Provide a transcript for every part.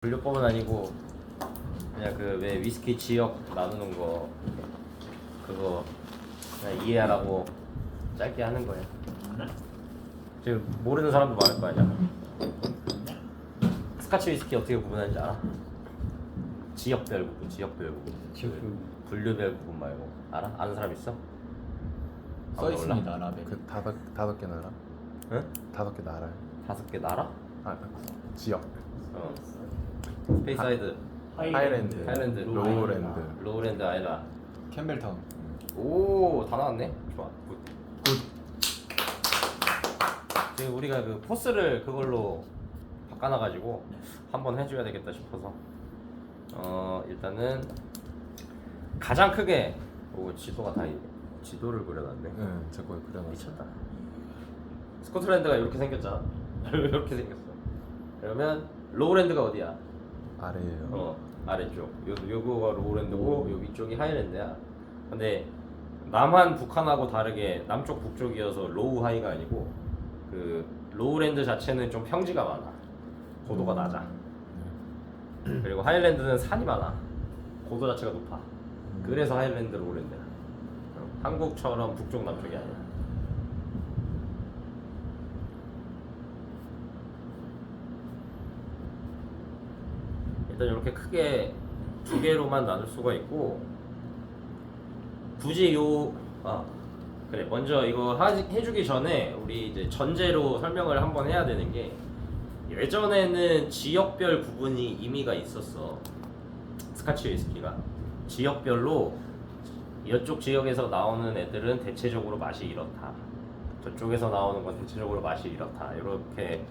분류법은 아니고 그냥 그 왜 위스키 지역 나누는 거 그거 그냥 이해하라고 짧게 하는 거예요. 지금 모르는 사람도 많을 거 아니야. 스카치 위스키 어떻게 구분하는지 알아? 지역별 구분, 지역별 구분. 분류별 구분 말고 알아? 아는 사람 있어? 써 있습니다. 라벨. 그 다섯 개 나라? 응? 5개 나라요? 5개 나라? 아 지역. 어. 스페이사이드, 하이랜드, 로우랜드. 로우랜드 아이라. 캠벨타운. 오, 다 나왔네. 좋아. 굿. 지금 우리가 그 포스를 그걸로 바꿔놔가지고 한번 해줘야 되겠다 싶어서 일단은 가장 크게 지도가 다 있네. 지도를 그려놨네. 응, 제 거에 그려놨어. 미쳤다. 스코틀랜드가 이렇게 생겼잖아. 이렇게 생겼어. 그러면 로우랜드가 어디야? 아래에요. 아래쪽. 요거가 로우랜드고 요 위쪽이 하이랜드야. 근데 남한 북한하고 다르게 남쪽 북쪽이어서 로우 하이가 아니고 그 로우랜드 자체는 좀 평지가 많아. 고도가 낮아. 그리고 하이랜드는 산이 많아. 고도 자체가 높아. 그래서 하이랜드 로우랜드야. 한국처럼 북쪽 남쪽이 아니야. 일단 이렇게 크게 두 개로만 나눌 수가 있고, 굳이 그래, 먼저 이거 해주기 전에 우리 이제 전제로 설명을 한번 해야 되는 게, 예전에는 지역별 구분이 의미가 있었어. 스카치 위스키가 지역별로 이쪽 지역에서 나오는 애들은 대체적으로 맛이 이렇다, 저쪽에서 나오는 건 대체적으로 맛이 이렇다, 이렇게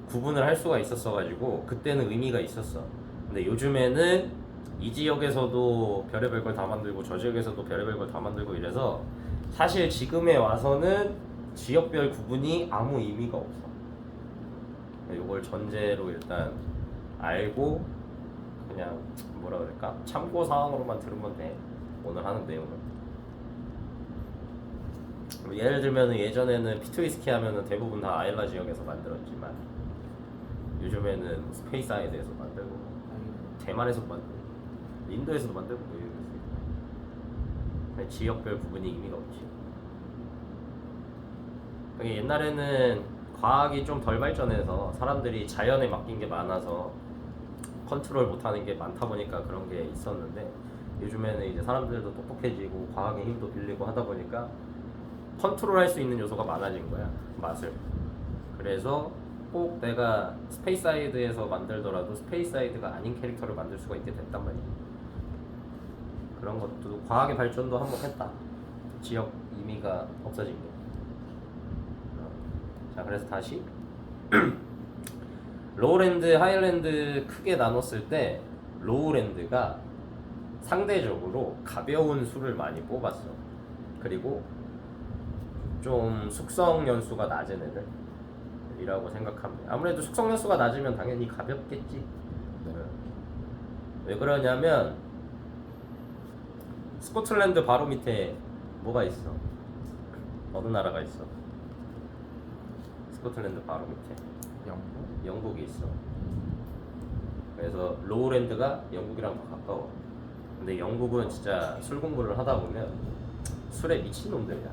구분을 할 수가 있었어가지고 그때는 의미가 있었어. 근데 요즘에는 이 지역에서도 별의별 걸 다 만들고 저 지역에서도 별의별 걸 다 만들고 이래서 사실 지금에 와서는 지역별 구분이 아무 의미가 없어. 이걸 전제로 일단 알고 그냥 뭐라 그럴까, 참고 사항으로만 들으면 돼. 오늘 하는 내용은 예를 들면 예전에는 피트 위스키 하면은 대부분 다 아일라 지역에서 만들었지만 요즘에는 스페이사이드에서 만들고 대만에서도 만들고 인도에서도 만들고 뭐 이러고 있어요. 지역별 구분이 의미가 없지. 옛날에는 과학이 좀 덜 발전해서 사람들이 자연에 맡긴 게 많아서 컨트롤 못하는 게 많다 보니까 그런 게 있었는데, 요즘에는 이제 사람들도 똑똑해지고 과학의 힘도 빌리고 하다 보니까 컨트롤할 수 있는 요소가 많아진 거야, 맛을. 그래서 꼭 내가 스페이사이드에서 만들더라도 스페이사이드가 아닌 캐릭터를 만들 수가 있게 됐단 말이야. 그런 것도 과학의 발전도 한번 했다. 지역 의미가 없어진 게. 자, 그래서 다시 로우랜드, 하이랜드 크게 나눴을 때 로우랜드가 상대적으로 가벼운 술을 많이 뽑았어. 그리고 좀 숙성 연수가 낮은 애들이라고 생각하면 돼. 아무래도 숙성 연수가 낮으면 당연히 가볍겠지. 네. 왜 그러냐면 스코틀랜드 바로 밑에 뭐가 있어? 어느 나라가 있어? 스코틀랜드 바로 밑에 영국? 영국이 있어. 그래서 로우랜드가 영국이랑 더 가까워. 근데 영국은 진짜 술 공부를 하다 보면 술에 미친 놈들이야.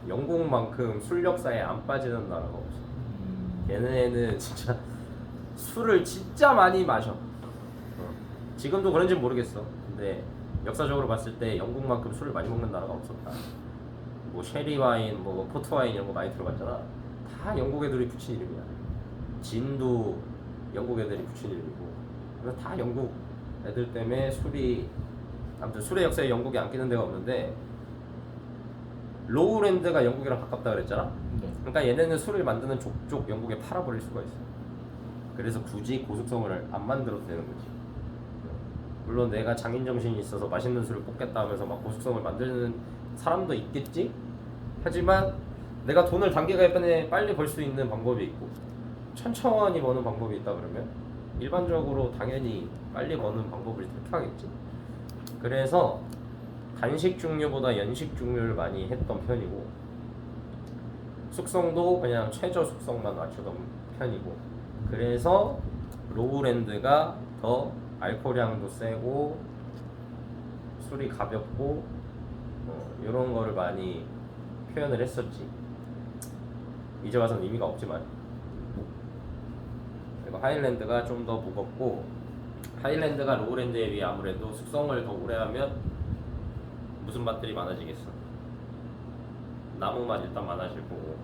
영국만큼 술 역사에 안 빠지는 나라가 없어. 얘네는 진짜 술을 진짜 많이 마셔. 지금도 그런지 모르겠어. 근데 역사적으로 봤을 때 영국만큼 술을 많이 먹는 나라가 없었다. 뭐 쉐리 와인, 뭐 포트 와인 이런 거 많이 들어봤잖아. 다 영국 애들이 붙인 이름이야. 진도 영국 애들이 붙인 이름이고. 그래서 다 영국 애들 때문에 술이, 아무튼 술의 역사에 영국이 안 끼는 데가 없는데, 로우랜드가 영국이랑 가깝다 그랬잖아. 네. 그러니까 얘네는 술을 만드는 족족 영국에 팔아버릴 수가 있어. 그래서 굳이 고숙성을 안 만들어도 되는 거지. 물론 내가 장인 정신이 있어서 맛있는 술을 뽑겠다 하면서 막 고숙성을 만드는 사람도 있겠지. 하지만 내가 돈을 단기간에 빨리 벌 수 있는 방법이 있고 천천히 버는 방법이 있다 그러면 일반적으로 당연히 빨리 버는 방법을 택하겠지. 그래서 단식 중류보다 연식 중류를 많이 했던 편이고, 숙성도 그냥 최저 숙성만 맞추던 편이고, 그래서 로우랜드가 더 알코올향도 세고 술이 가볍고 이런 거를 많이 표현을 했었지. 이제 와서는 의미가 없지만. 그리고 하일랜드가 좀 더 무겁고, 하일랜드가 로우랜드에 비해 아무래도 숙성을 더 오래 하면 무슨 맛들이 많아지겠어. 나무 맛 일단 많아질 거고,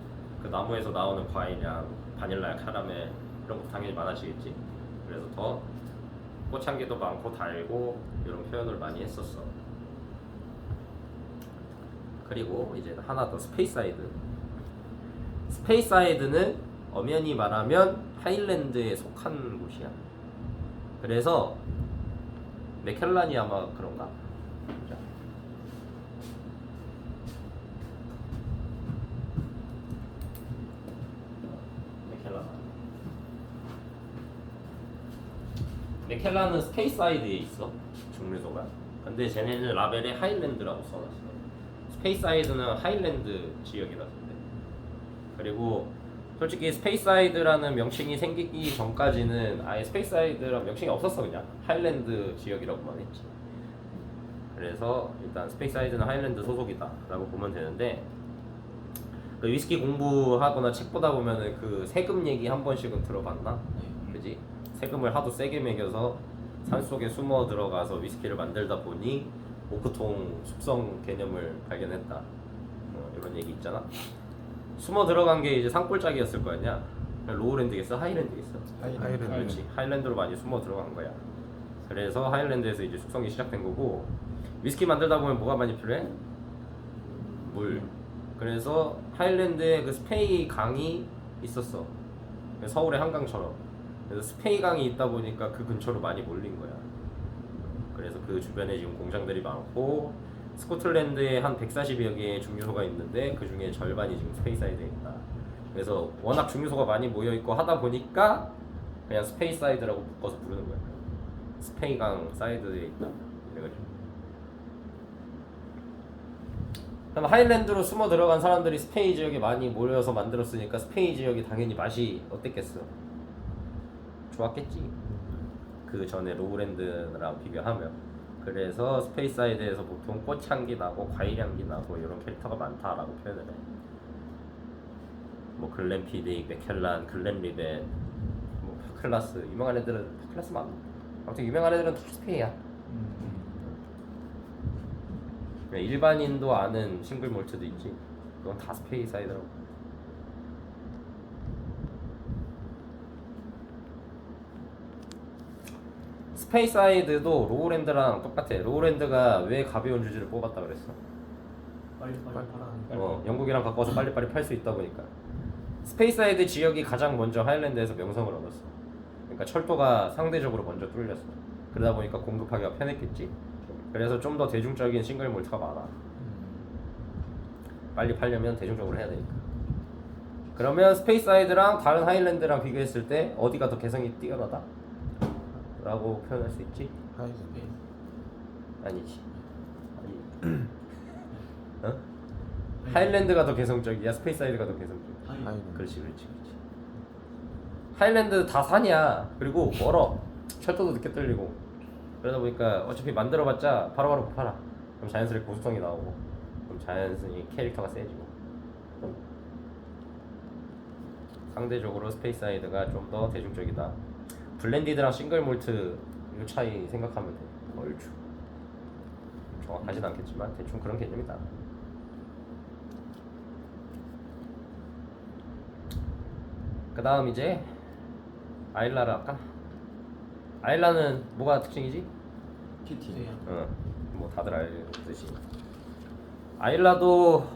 그 나무에서 나오는 과일향, 바닐라, 카라멜 이런 거 당연히 많아지겠지. 그래서 더 꽃향기도 많고 달고 이런 표현을 많이 했었어. 그리고 이제 하나 더 스페이사이드. 스페이사이드는 엄연히 말하면 하일랜드에 속한 곳이야. 그래서 맥켈란이 아마 그런가? 자. 맥켈란은 스페이사이드에 있어, 중류소가. 근데 쟤네는 라벨에 하일랜드라고 써놨어. 스페이사이드는 하일랜드 지역이라던데. 그리고 솔직히 스페이사이드라는 명칭이 생기기 전까지는 아예 스페이사이드라는 명칭이 없었어. 그냥 하일랜드 지역이라고만 했지. 그래서 일단 스페이사이드는 하일랜드 소속이다 라고 보면 되는데, 그 위스키 공부하거나 책 보다 보면은 그 세금 얘기 한 번씩은 들어봤나? 그지? 세금을 하도 세게 매겨서 산속에 숨어 들어가서 위스키를 만들다 보니 오크통 숙성 개념을 발견했다. 이런 얘기 있잖아. 숨어 들어간 게 이제 산골짜기였을 거 아니야. 로우랜드겠어? 하이랜드겠어? 하이랜드. 그렇지. 하일랜드로 많이 숨어 들어간 거야. 그래서 하일랜드에서 이제 숙성이 시작된 거고, 위스키 만들다 보면 뭐가 많이 필요해? 물. 그래서 하일랜드에 그 스페이 강이 있었어. 서울의 한강처럼. 그래서 스페이 강이 있다 보니까 그 근처로 많이 몰린 거야. 그래서 그 주변에 지금 공장들이 많고, 스코틀랜드에 한 140여 개의 중류소가 있는데 그 중에 절반이 지금 스페이사이드에 있다. 그래서 워낙 중류소가 많이 모여 있고 하다 보니까 그냥 스페이사이드라고 묶어서 부르는 거야. 스페이강 사이드에 있다. 그래가지고. 그럼 하일랜드로 숨어 들어간 사람들이 스페이 지역에 많이 모여서 만들었으니까 스페이 지역이 당연히 맛이 어땠겠어? 좋았겠지. 그 전에 로우랜드랑 비교하면. 그래서 스페이사이드에서 보통 꽃향기 나고 과일향기 나고 이런 캐릭터가 많다라고 표현을 해. 뭐 글렌피딕, 맥켈란, 글렌리벳, 뭐 파클라스, 유명한 애들은 파클라스 많아. 아무튼 유명한 애들은 다 스페이야. 일반인도 아는 싱글 몰트도 있지. 그건 다 스페이사이드라고. 스페이사이드도 로우랜드랑 똑같아. 로우랜드가 왜 가벼운 주지를 뽑았다 그랬어? 빨리 팔아. 영국이랑 바꿔서 빨리빨리 팔 수 있다 보니까. 스페이사이드 지역이 가장 먼저 하일랜드에서 명성을 얻었어. 그러니까 철도가 상대적으로 먼저 뚫렸어. 그러다 보니까 공급하기가 편했겠지. 그래서 좀 더 대중적인 싱글 몰트가 많아. 빨리 팔려면 대중적으로 해야 되니까. 그러면 스페이사이드랑 다른 하일랜드랑 비교했을 때 어디가 더 개성이 뛰어나다? 라고 표현할 수 있지? 하이랜드. 아니지. 아니. 어? 하일랜드가 더 개성적이야? 스페이사이드가 더 개성적이야? 하이랜드. 그렇지. 하일랜드 다 산이야. 그리고 멀어. 철도도 늦게 뚫리고. 그러다 보니까 어차피 만들어봤자 바로바로 못 팔아. 그럼 자연스럽게 고수성이 나오고, 그럼 자연스럽게 캐릭터가 세지고. 상대적으로 스페이사이드가 좀 더 대중적이다. 블렌디드랑 싱글 몰트 이 차이 생각하면 돼. 얼추. 정확하진 않겠지만 대충 그런 개념이다. 그 다음 이제 아일라를 할까? 아일라는 뭐가 특징이지? PT. 뭐 다들 알듯이 아일라도,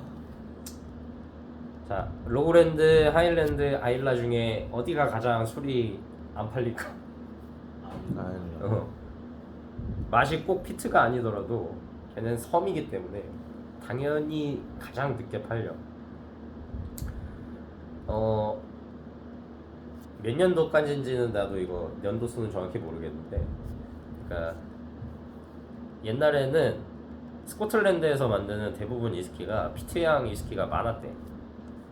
자, 로우랜드, 하일랜드, 아일라 중에 어디가 가장 술이 안 팔릴까? 하이랜드. 맛이 꼭 피트가 아니더라도 걔는 섬이기 때문에 당연히 가장 늦게 팔려. 몇 년도까지인지는 나도 이거 연도수는 정확히 모르겠는데, 그러니까 옛날에는 스코틀랜드에서 만드는 대부분 위스키가 피트향 위스키가 많았대.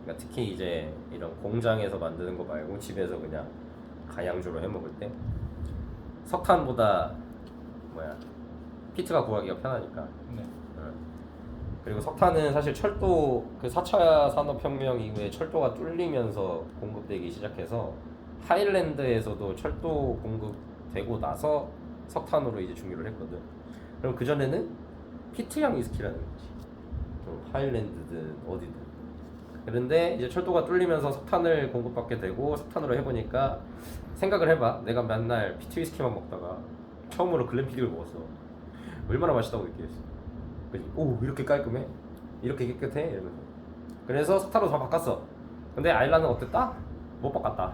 그러니까 특히 이제 이런 공장에서 만드는 거 말고 집에서 그냥 가양주로 해 먹을 때 석탄보다 피트가 구하기가 편하니까. 네. 그리고 석탄은 사실 철도 그 4차 산업혁명 이후에 철도가 뚫리면서 공급되기 시작해서 하일랜드에서도 철도 공급되고 나서 석탄으로 이제 중유를 했거든. 그럼 그 전에는 피트형 위스키라는 거지. 하일랜드든 어디든. 그런데 이제 철도가 뚫리면서 석탄을 공급받게 되고 석탄으로 해보니까 생각을 해봐. 내가 맨날 피트 위스키만 먹다가 처음으로 글램피딕을 먹었어. 얼마나 맛있다고 느끼겠어. 그지? 오 이렇게 깔끔해? 이렇게 깨끗해? 이러면서. 그래서 석탄으로 다 바꿨어. 근데 아일라는 어땠다? 못 바꿨다.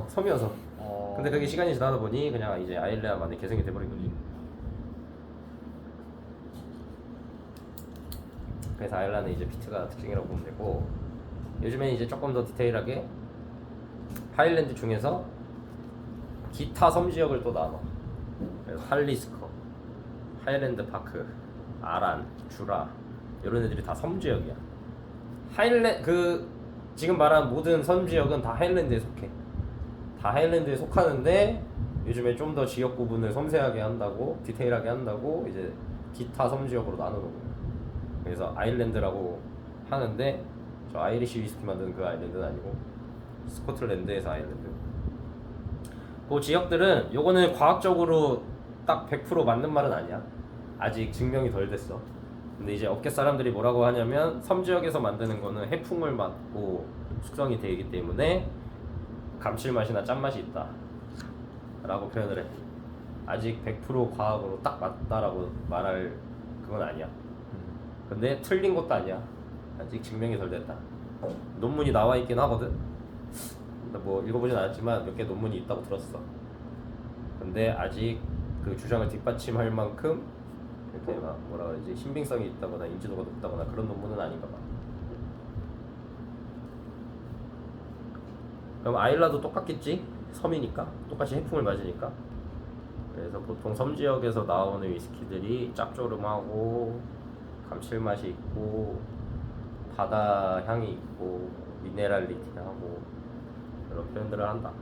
섬이어서. 근데 그게 시간이 지나다 보니 그냥 이제 아일라만의 개성이 돼버린 거지. 그래서 아일라는 이제 피트가 특징이라고 보면 되고, 요즘에 이제 조금 더 디테일하게 하일랜드 중에서 기타 섬 지역을 또 나눠. 그래서 할리스커, 하일랜드 파크, 아란, 주라 이런 애들이 다 섬 지역이야. 지금 말한 모든 섬 지역은 다 하일랜드에 속해. 다 하일랜드에 속하는데 요즘에 좀 더 지역 구분을 섬세하게 한다고, 디테일하게 한다고 이제 기타 섬 지역으로 나누는 거예요. 그래서 아일랜드라고 하는데 저 아이리시 위스키 만드는 그 아일랜드는 아니고 스코틀랜드에서 아일랜드. 그 지역들은 요거는 과학적으로 딱 100% 맞는 말은 아니야. 아직 증명이 덜 됐어. 근데 이제 업계 사람들이 뭐라고 하냐면 섬 지역에서 만드는 거는 해풍을 맞고 숙성이 되기 때문에 감칠맛이나 짠맛이 있다 라고 표현을 해. 아직 100% 과학으로 딱 맞다라고 말할 그건 아니야. 근데 틀린 것도 아니야. 아직 증명이 덜 됐다. 논문이 나와 있긴 하거든. 근데 뭐 읽어보진 않았지만 몇 개 논문이 있다고 들었어. 근데 아직 그 주장을 뒷받침할 만큼 이렇게 막 뭐라 그러지, 신빙성이 있다거나 인지도가 높다거나 그런 논문은 아닌가 봐. 그럼 아일라도 똑같겠지? 섬이니까 똑같이 해풍을 맞으니까. 그래서 보통 섬 지역에서 나오는 위스키들이 짭조름하고 감칠맛이 있고 바다 향이 있고 미네랄리티하고 그런 표현들을 한다.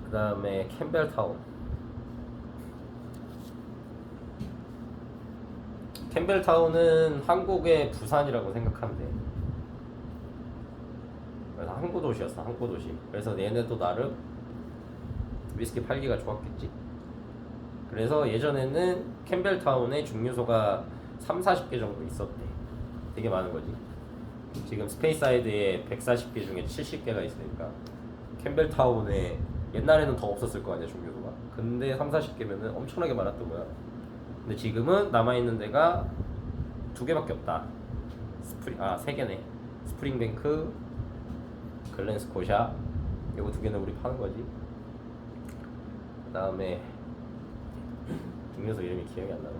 그 다음에 캠벨타운. 캠벨타운은 한국의 부산이라고 생각하면 돼. 그래서 항구 도시였어, 항구 도시. 그래서 얘네도 나름 위스키 팔기가 좋았겠지. 그래서 예전에는 캠벨타운에 증류소가 30-40개 정도 있었대. 되게 많은 거지. 지금 스페이사이드에 140개 중에 70개가 있으니까 캠벨타운에 옛날에는 더 없었을 거 아니야, 증류소가. 근데 30-40개면은 엄청나게 많았던 거야. 근데 지금은 남아있는 데가 2개밖에 없다. 3개네. 스프링뱅크, 글렌스코샤, 이거 2개는 우리 파는 거지. 그 다음에 증류소 이름이 기억이 안 나네.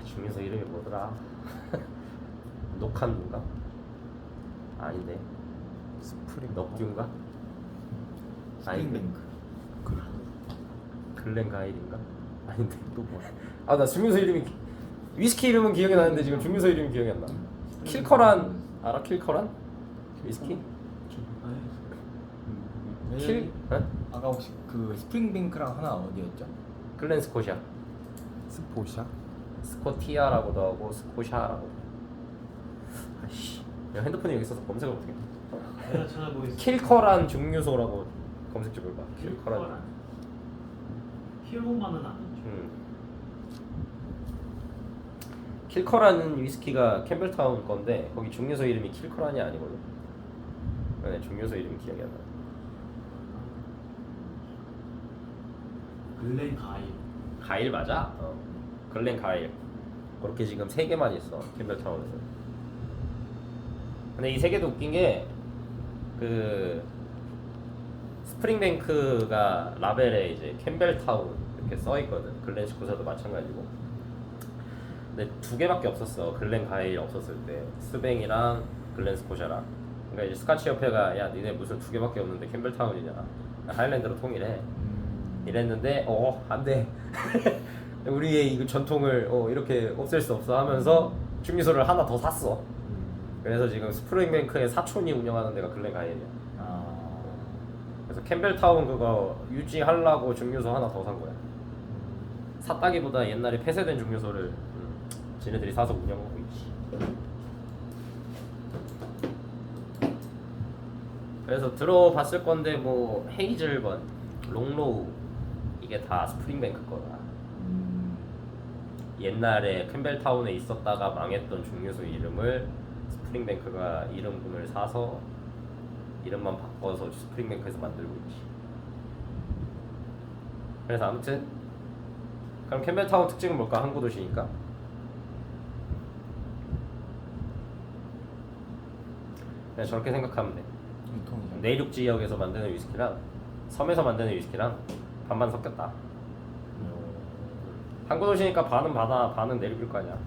증류소 이름이 뭐더라? 녹한두인가? 아닌데. 넉듀인가? 아닌데. 글렌가일인가? 아닌데. 또 뭐야? 아, 나 증류소 이름이, 위스키 이름은 기억이 나는데 지금 증류소 이름이 기억이 안 나. 킬커란 알아? 킬커란? 위스키? 킬? 어? 아까 혹시 그 스프링뱅크랑 하나 어디였죠? 글렌스코샤. 스포샤? 스코티아라고도 하고 스코샤라고. 아씨, 야, 핸드폰이 여기 있어서 검색을 못해. 내가 찾아보겠습니다. 킬커란 증류소라고 검색 좀 해봐. 킬커란. 킬로만은 아니죠. 킬커라는 위스키가 캠벨타운 건데 거기 증류소 이름이 킬커란이 아니거든. 네, 증류소 이름이 기억이 안 나. 글렌 가일. 가일 맞아? 글렌 가일. 그렇게 지금 3개만 있어, 캠벨타운에서. 근데 이 3개도 웃긴 게 그 스프링뱅크가 라벨에 이제 캠벨타운 이렇게 써 있거든. 글렌스코샤도 마찬가지고. 근데 2개밖에 없었어. 글렌 가일이 없었을 때 스뱅이랑 글렌스코샤랑. 그러니까 이제 스카치 협회가 야 니네 무슨 2개밖에 없는데 캠벨타운이냐, 하일랜드로 통일해 이랬는데 안돼 우리의 이 전통을 이렇게 없앨 수 없어 하면서 증류소를 하나 더 샀어. 그래서 지금 스프링뱅크의 사촌이 운영하는 데가 글렌가이엔이야. 그래서 캠벨타운 그거 유지하려고 증류소 하나 더 산 거야. 샀다기보다 옛날에 폐쇄된 증류소를 지네들이 사서 운영하고 있지. 그래서 들어봤을 건데 뭐 헤이즐건, 롱로우 이게 다 스프링뱅크 거다. 옛날에 캠벨타운에 있었다가 망했던 증류소 이름을 스프링뱅크가 이름분을 사서 이름만 바꿔서 스프링뱅크에서 만들고 있지. 그래서 아무튼 그럼 캠벨타운 특징은 뭘까? 항구 도시니까. 그냥 저렇게 생각하면 돼. 유통이죠. 내륙 지역에서 만드는 위스키랑 섬에서 만드는 위스키랑 반반 섞였다. 항구 도시니까 반은 바다, 반은 내륙일 거 아니야.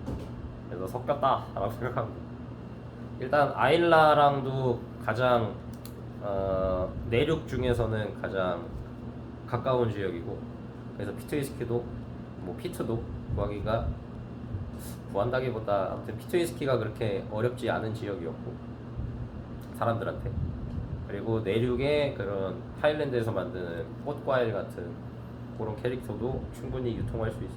그래서 섞였다라고 생각하면 돼. 일단 아일라랑도 가장 내륙 중에서는 가장 가까운 지역이고, 그래서 피트 위스키도 뭐 피트도 구한다기보다 아무튼 피트 위스키가 그렇게 어렵지 않은 지역이었고 사람들한테. 그리고 내륙에 그런 하일랜드에서 만드는 꽃과일 같은 그런 캐릭터도 충분히 유통할 수 있어.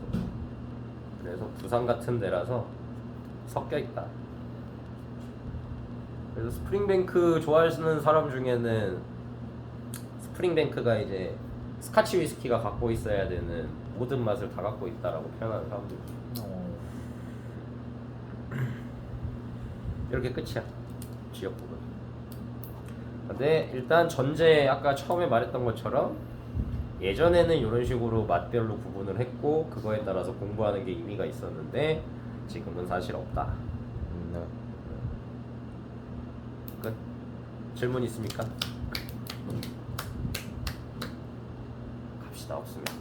그래서 부산 같은 데라서 섞여 있다. 그래서 스프링뱅크 좋아하시는 사람 중에는 스프링뱅크가 이제 스카치 위스키가 갖고 있어야 되는 모든 맛을 다 갖고 있다라고 표현하는 사람들. 이렇게 끝이야, 지역 부분. 근데 일단 전제 아까 처음에 말했던 것처럼 예전에는 이런 식으로 맛별로 구분을 했고 그거에 따라서 공부하는 게 의미가 있었는데 지금은 사실 없다. 네. 끝. 질문 있습니까? 갑시다. 없습니다.